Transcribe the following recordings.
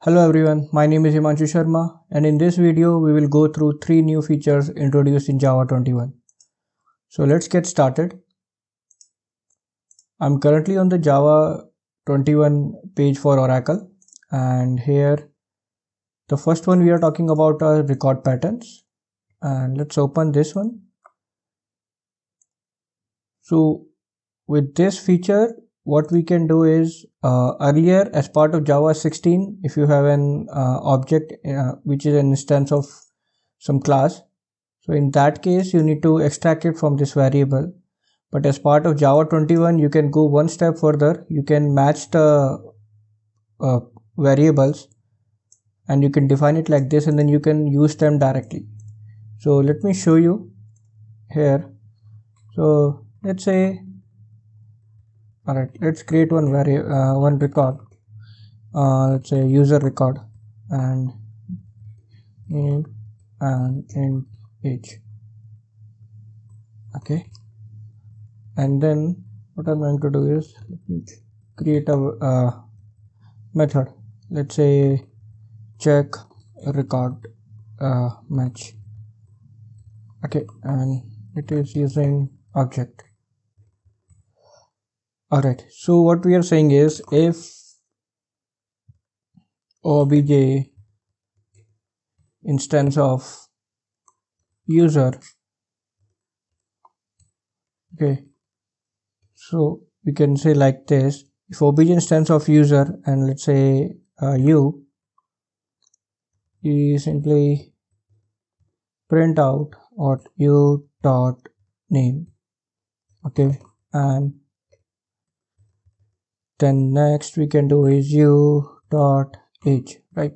Hello everyone, my name is Himanshu Sharma and in this video we will go through 3 new features introduced in Java 21. So let's get started. I'm currently on the Java 21 page for Oracle, and here the first one we are talking about are record patterns, and let's open this one. So with this feature what we can do is earlier as part of Java 16, if you have an object which is an instance of some class, so in that case you need to extract it from this variable. But as part of Java 21 you can go one step further. You can match the variables and you can define it like this, and then you can use them directly. So let me show you here. So let's say, alright, let's create one record. Let's say user record and name and int age. Okay, and then what I'm going to do is create a method. Let's say check record match. Okay, and it is using object. Alright, so what we are saying is if obj instance of user, okay, so we can say like this: if obj instance of user, and let's say u, you simply print out what u dot name. Okay, and then next we can do is u dot age, right?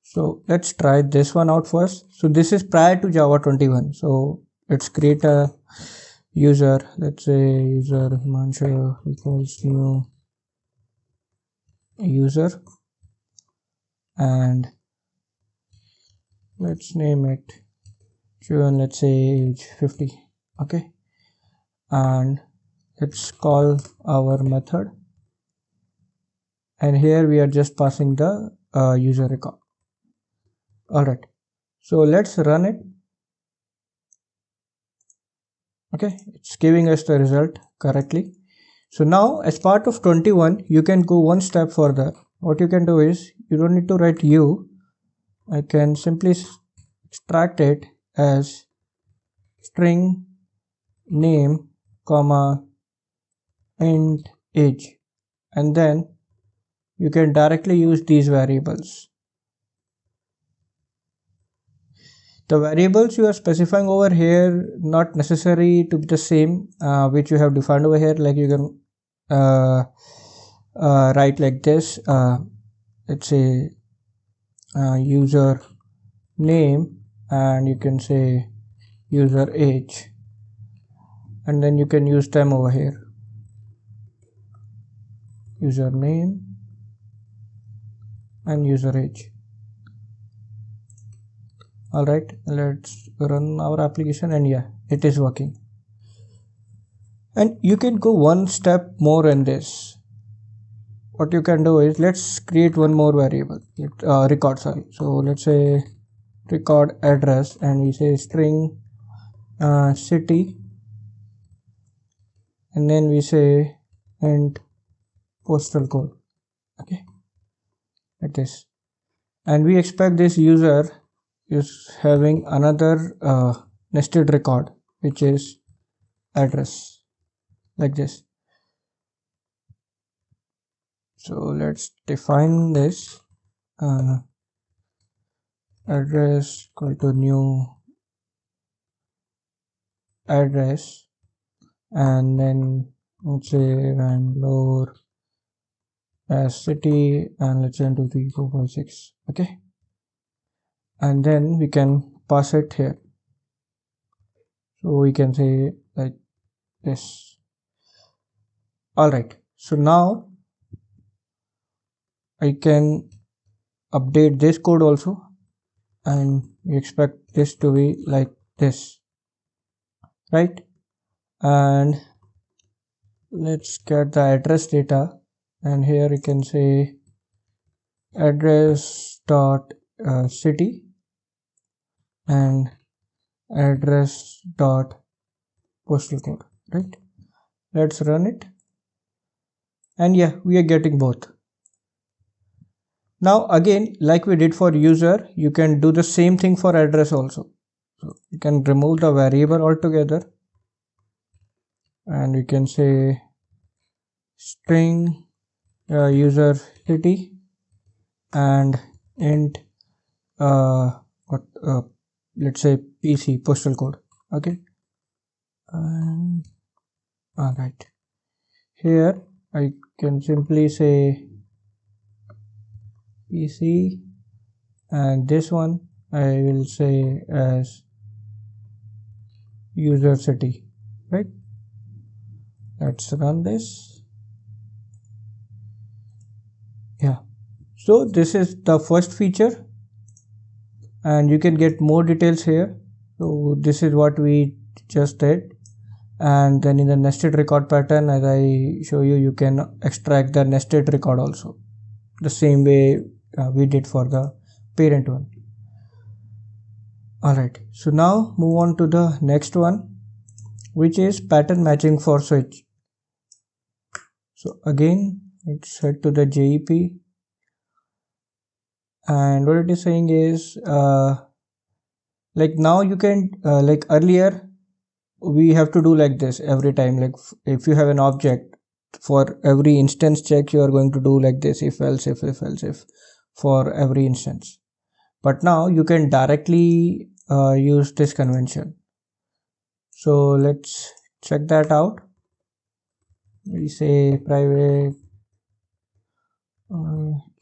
So let's try this one out first. So this is prior to Java 21. So let's create a user. Let's say user Himanshu equals new user, and let's name it June. Let's say age 50. Okay, and let's call our method, and here we are just passing the user record. Alright, so let's run it. Okay, it's giving us the result correctly. So now as part of 21 you can go one step further. What you can do is, you don't need to write u. I can simply extract it as string name comma int age, and then you can directly use these variables. The variables you are specifying over here not necessary to be the same which you have defined over here. Like you can write like this, let's say user name, and you can say user age, and then you can use them over here: user name and user age. Alright, let's run our application, and yeah, it is working. And you can go one step more in this. What you can do is, let's create one more variable, record, sorry. So let's say record address, and we say string city, and then we say int postal code. Okay, like this. And we expect this user is having another nested record which is address, like this. So let's define this address equal to new address, and then let's say Bangalore as city, and let's say 1 2 3 4 5 6. Okay, and then we can pass it here. So we can say like this. Alright, so now I can update this code also, and we expect this to be like this, right? And let's get the address data, and here you can say address dot city and address dot postal code, right? Let's run it, and yeah, we are getting both. Now again, like we did for user, you can do the same thing for address also. So you can remove the variable altogether, and you can say string user city and int let's say PC postal code. Okay, and all right, here I can simply say PC, and this one I will say as user city, right? Let's run this. Yeah, so this is the first feature, and you can get more details here. So this is what we just did, and then in the nested record pattern, as I show you, you can extract the nested record also the same way we did for the parent one. Alright, so now move on to the next one, which is pattern matching for switch. So again, let's head to the JEP, and what it is saying is like now you can like earlier we have to do like this every time. Like if you have an object, for every instance check you are going to do like this, if else if for every instance. But now you can directly use this convention. So let's check that out. We say private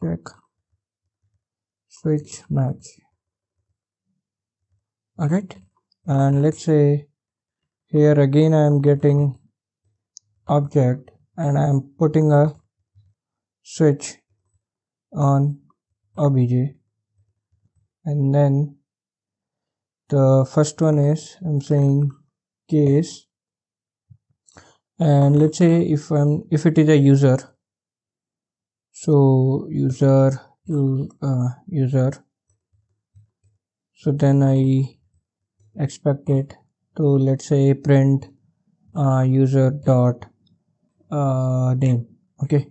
check switch match. Alright, and let's say here again I am getting object and I am putting a switch on obj, and then the first one is I'm saying case, and let's say if it is a user, so user, so then I expect it to, let's say, print user dot name. Okay,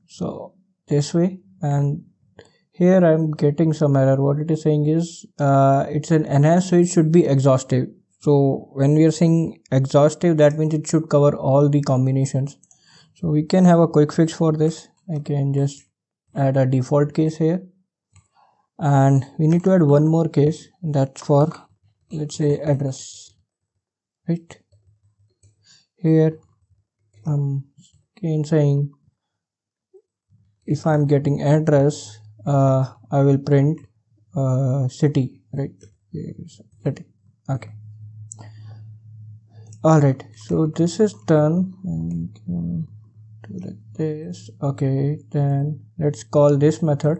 so this way, and here I'm getting some error. What it is saying is it's an enhanced, so it should be exhaustive. So when we are saying exhaustive, that means it should cover all the combinations. So we can have a quick fix for this. I can just add a default case here, and we need to add one more case, and that's for, let's say, address, right? Here I'm again saying if I'm getting address, I will print city, right? City. Okay, all right, so this is done, and do like this. Okay, then let's call this method.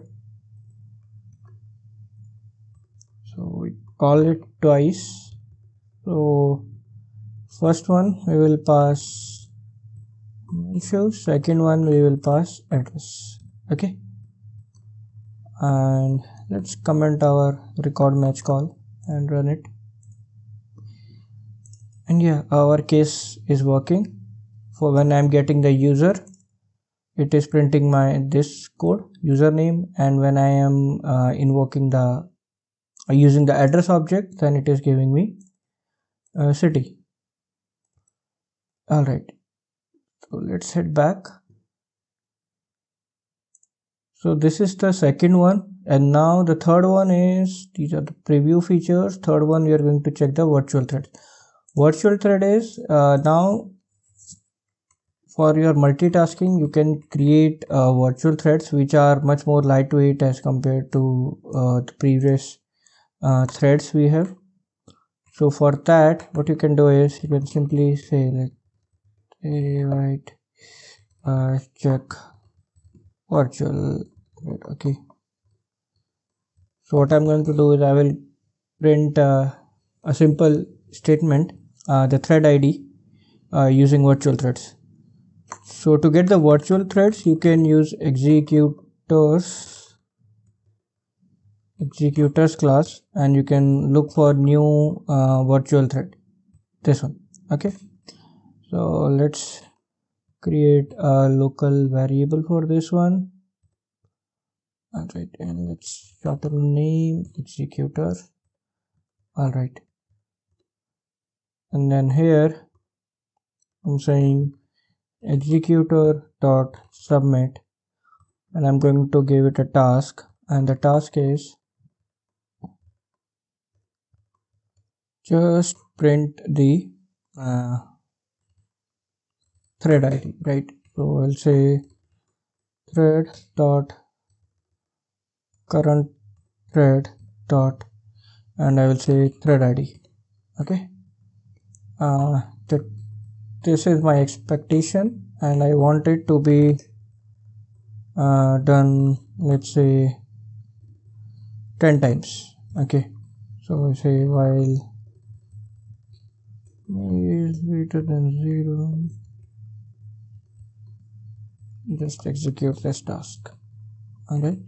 So we call it twice. So first one we will pass issues, second one we will pass address. Okay, and let's comment our record match call and run it, and yeah, our case is working. For when I'm getting the user, it is printing this code username, and when I am invoking the using the address object, then it is giving me city. All right, so let's head back. So this is the second one, and now the third one is, these are the preview features. Third one, we are going to check the virtual thread. Virtual thread is now for your multitasking, you can create virtual threads which are much more lightweight as compared to the previous threads we have. So for that, what you can do is you can simply say like write check virtual thread. Okay, so what I'm going to do is I will print a simple statement, the thread ID using virtual threads. So to get the virtual threads, you can use executors executors class, and you can look for new virtual thread, this one. Okay, so let's create a local variable for this one. Alright, and let's shorten name executor. Alright, and then here I'm saying executor dot submit, and I'm going to give it a task, and the task is just print the thread ID, right? So I'll say thread dot current thread dot, and I will say thread ID. Okay, this is my expectation, and I want it to be done, let's say 10 times. Okay, so I say while is greater than 0, just execute this task. Alright,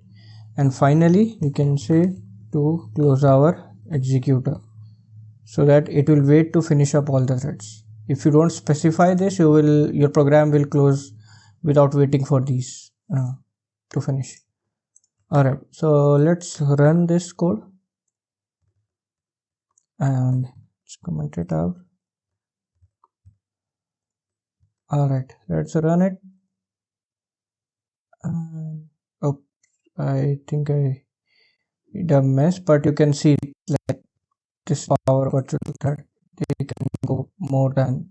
and finally you can say to close our executor, so that it will wait to finish up all the threads. If you don't specify this, your program will close without waiting for these to finish. Alright, so let's run this code and let's comment it out. Alright, let's run it. Oh, I think I did a mess, but you can see like this power virtual thread, they can go more than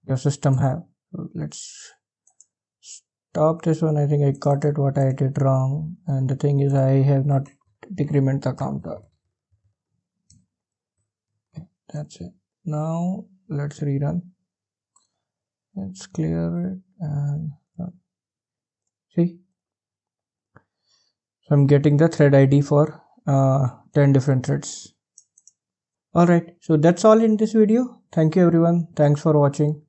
your system have. So let's stop this one. I think I got it what I did wrong, and the thing is I have not decrement the counter. Okay, that's it. Now let's rerun. Let's clear it and see. So I'm getting the thread ID for 10 different threads. Alright, so that's all in this video. Thank you everyone. Thanks for watching.